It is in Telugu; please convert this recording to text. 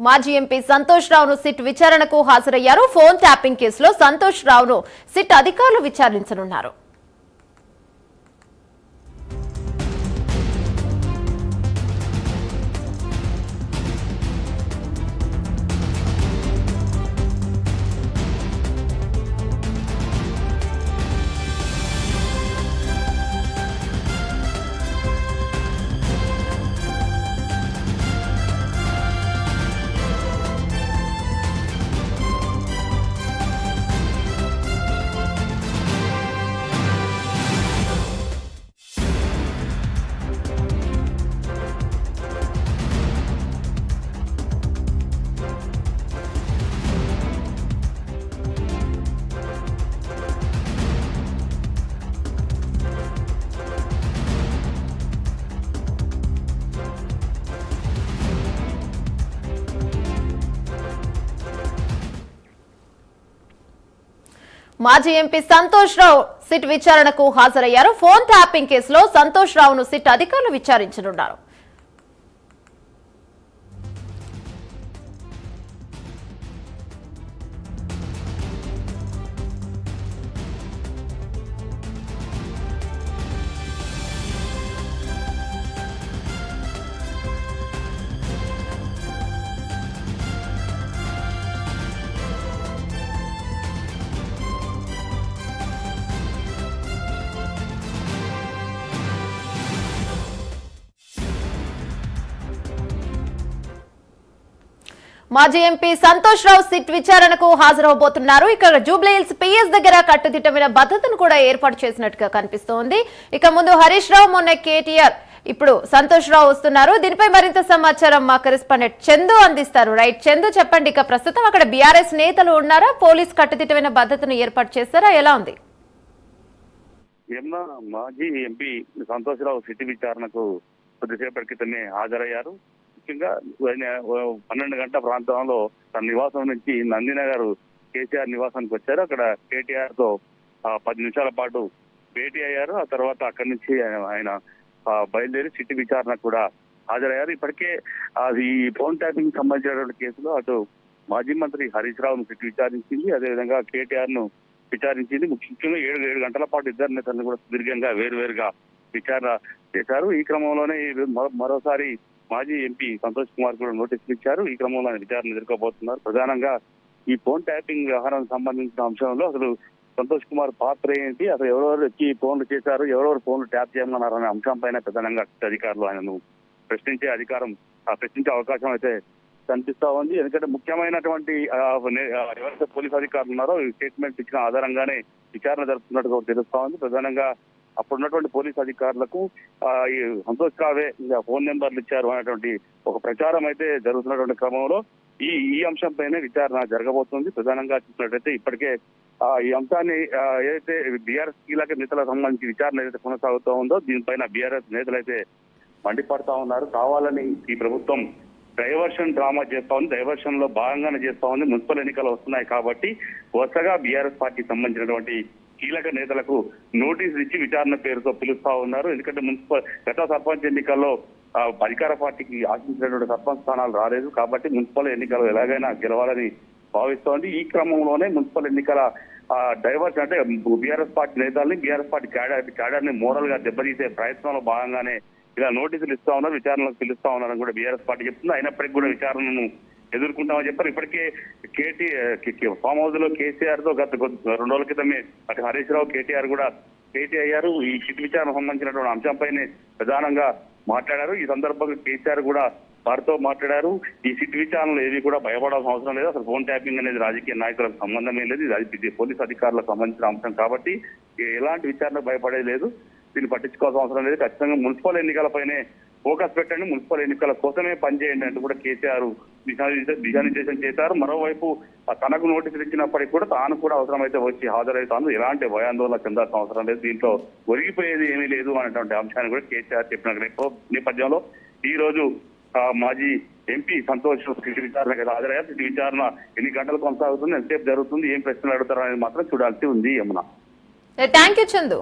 మాజీ ఎంపీ సంతోష్ రావును సిట్ విచారణకు హాజరయ్యారు. ఫోన్ ట్యాపింగ్ కేసులో సంతోష్ రావును సిట్ అధికారులు విచారించనున్నారు. మాజీ ఎంపీ సంతోష్ రావు సిట్ విచారణకు హాజరయ్యారు. ఫోన్ ట్యాపింగ్ కేసులో సంతోష్ రావును సిట్ అధికారులు విచారించనున్నారు. మాజీ ఎంపీ సంతోష్ రావు సిట్ విచారణకు హాజరవబోతున్నారు. ఇక్కడ జూబ్లీహిల్స్ పిఎస్ దగ్గర కట్టుదిట్టమైన భద్రతను కూడా ఏర్పాటు చేసినట్టుగా కనిపిస్తోంది. ఇక ముందు హరీష్ రావు, మొన్న కేటీఆర్, ఇప్పుడు సంతోష్ రావు వస్తున్నారు. దీనిపై మరింత సమాచారం మా కరెస్పాండెంట్ చందు అందిస్తారు. రైట్ చందు, చెప్పండి. ఇక ప్రస్తుతం అక్కడ బీఆర్ఎస్ నేతలు ఉన్నారా? పోలీస్ కట్టుదిట్టమైన భద్రతను ఏర్పాటు చేస్తారా? ఎలా ఉంది? మాజీ ఎంపీ సంతోష్ రావు సిట్ విచారణకు కొద్దిసేపటి క్రితమే హాజరయ్యారు. ముఖ్యంగా 12 గంటల ప్రాంతంలో తన నివాసం నుంచి నందినగర్ కేసీఆర్ నివాసానికి వచ్చారు. అక్కడ కేటీఆర్ తో 10 నిమిషాల పాటు భేటీ అయ్యారు. ఆ తర్వాత అక్కడి నుంచి ఆయన బయలుదేరి సిట్ విచారణకు కూడా హాజరయ్యారు. ఇప్పటికే ఈ ఫోన్ ట్యాపింగ్ సంబంధించినటువంటి కేసులో అటు మాజీ మంత్రి హరీష్ రావును సిట్ విచారించింది, అదేవిధంగా కేటీఆర్ ను విచారించింది. ముఖ్యంగా 7 గంటల పాటు ఇద్దరు నేతలను కూడా సుదీర్ఘంగా వేరువేరుగా విచారణ చేశారు. ఈ క్రమంలోనే మరోసారి మాజీ ఎంపీ సంతోష్ కుమార్ కూడా నోటీసులు ఇచ్చారు. ఈ క్రమంలో ఆయన విచారణ ఎదుర్కోబోతున్నారు. ప్రధానంగా ఈ ఫోన్ ట్యాపింగ్ వ్యవహారానికి సంబంధించిన అంశంలో అసలు సంతోష్ కుమార్ పాత్ర ఏంటి, అసలు ఎవరెవరు వచ్చి ఫోన్లు చేశారు, ఎవరెవరు ఫోన్లు ట్యాప్ చేయమన్నారు అనే అంశంపైన ప్రధానంగా అధికారులు ఆయనను ప్రశ్నించే అవకాశం అయితే కనిపిస్తా ఉంది. ఎందుకంటే ముఖ్యమైనటువంటి ఎవరైతే పోలీసు అధికారులు ఉన్నారో స్టేట్మెంట్ ఇచ్చిన ఆధారంగానే విచారణ జరుపుతున్నట్టుగా తెలుస్తా ఉంది. ప్రధానంగా అప్పుడున్నటువంటి పోలీసు అధికారులకు ఈ సంతోష్ రావే ఫోన్ నెంబర్లు ఇచ్చారు అనేటువంటి ఒక ప్రచారం అయితే జరుగుతున్నటువంటి క్రమంలో ఈ అంశంపైనే విచారణ జరగబోతుంది. ప్రధానంగా చూసినట్లయితే ఇప్పటికే ఈ అంశాన్ని ఏదైతే బీఆర్ఎస్ కీలక నేతలకు సంబంధించి విచారణ ఏదైతే కొనసాగుతూ ఉందో దీనిపైన బీఆర్ఎస్ నేతలు అయితే మండిపడతా ఉన్నారు. కావాలని ఈ ప్రభుత్వం డైవర్షన్ డ్రామా చేస్తా ఉంది, డైవర్షన్ లో భాగంగానే చేస్తా ఉంది. మున్సిపల్ ఎన్నికలు వస్తున్నాయి కాబట్టి వరుసగా బీఆర్ఎస్ పార్టీకి సంబంధించినటువంటి కీలక నేతలకు నోటీసులు ఇచ్చి విచారణ పేరుతో పిలుస్తా ఉన్నారు. ఎందుకంటే గత సర్పంచ్ ఎన్నికల్లో అధికార పార్టీకి ఆశించినటువంటి సర్పంచ్ స్థానాలు రాలేదు కాబట్టి మున్సిపల్ ఎన్నికలు ఎలాగైనా గెలవాలని భావిస్తోంది. ఈ క్రమంలోనే మున్సిపల్ ఎన్నికల డైవర్షన్ అంటే బీఆర్ఎస్ పార్టీ నేతల్ని, బీఆర్ఎస్ పార్టీ క్యాడర్ ని మోరల్ గా దెబ్బతీసే ప్రయత్నంలో భాగంగానే ఇలా నోటీసులు ఇస్తా ఉన్నారు, విచారణలకు పిలుస్తా ఉన్నారని కూడా బీఆర్ఎస్ పార్టీ చెప్తుంది. అయినప్పటికీ కూడా విచారణను ఎదుర్కొంటామని చెప్పారు. ఇప్పటికే ఫామ్ హౌస్ లో కేసీఆర్ తో గత 2 రోజుల క్రితమే అటు హరీష్ రావు, కేటీఆర్ కూడా భేటీ అయ్యారు. ఈ సిట్ విచారణ సంబంధించినటువంటి అంశంపైనే ప్రధానంగా మాట్లాడారు. ఈ సందర్భంగా కేసీఆర్ కూడా వారితో మాట్లాడారు. ఈ సిట్ విచారణలో ఏవి కూడా భయపడాల్సిన అవసరం లేదు, అసలు ఫోన్ ట్యాపింగ్ అనేది రాజకీయ నాయకులకు సంబంధమే లేదు, ఇది పోలీసు అధికారులకు సంబంధించిన అంశం కాబట్టి ఎలాంటి విచారణకు భయపడేది లేదు, దీన్ని పట్టించుకోవాల్సిన అవసరం లేదు. ఖచ్చితంగా మున్సిపల్ ఎన్నికలపైనే ఫోకస్ పెట్టండి, మున్సిపల్ ఎన్నికల కోసమే పనిచేయండి అంటూ కూడా కేసీఆర్ దిశానిర్దేశం చేశారు. మరోవైపు తనకు నోటీసులు ఇచ్చినప్పటికీ కూడా తాను కూడా అవసరమైతే వచ్చి హాజరవుతాను, ఎలాంటి భయాందోళన చెందాల్సిన అవసరం లేదు, దీంట్లో ఒరిగిపోయేది ఏమీ లేదు అనేటువంటి అంశాన్ని కూడా కేసీఆర్ చెప్పిన నేపథ్యంలో ఈ రోజు మాజీ ఎంపీ సంతోష్ విచారణకు హాజరయ్యారు. విచారణ ఎన్ని గంటలు కొనసాగుతుంది, ఎంతసేపు జరుగుతుంది, ఏం ప్రశ్నలు అడుగుతారు అనేది మాత్రం చూడాల్సి ఉంది. Yamuna, thank you Chandu.